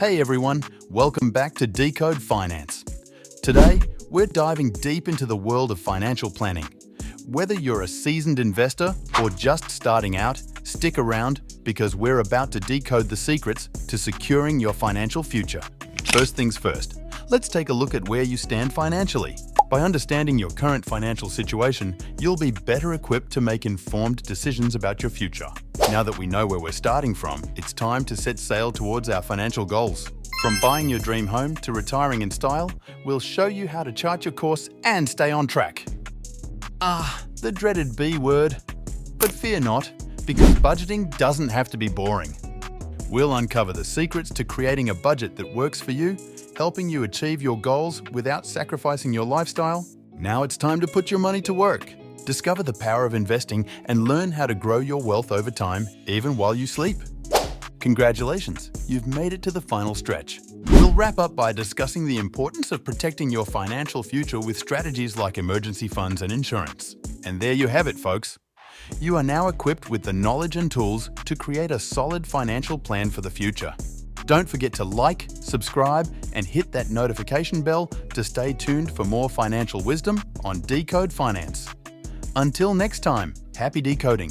Hey everyone, welcome back to Decode Finance. Today, we're diving deep into the world of financial planning. Whether you're a seasoned investor or just starting out, stick around because we're about to decode the secrets to securing your financial future. First things first, let's take a look at where you stand financially. By understanding your current financial situation, you'll be better equipped to make informed decisions about your future. Now that we know where we're starting from, it's time to set sail towards our financial goals. From buying your dream home to retiring in style, we'll show you how to chart your course and stay on track. The dreaded B word. But fear not, because budgeting doesn't have to be boring. We'll uncover the secrets to creating a budget that works for you, helping you achieve your goals without sacrificing your lifestyle. Now it's time to put your money to work. Discover the power of investing and learn how to grow your wealth over time, even while you sleep. Congratulations, you've made it to the final stretch. We'll wrap up by discussing the importance of protecting your financial future with strategies like emergency funds and insurance. And there you have it, folks. You are now equipped with the knowledge and tools to create a solid financial plan for the future. Don't forget to like, subscribe, and hit that notification bell to stay tuned for more financial wisdom on Decode Finance. Until next time, happy decoding.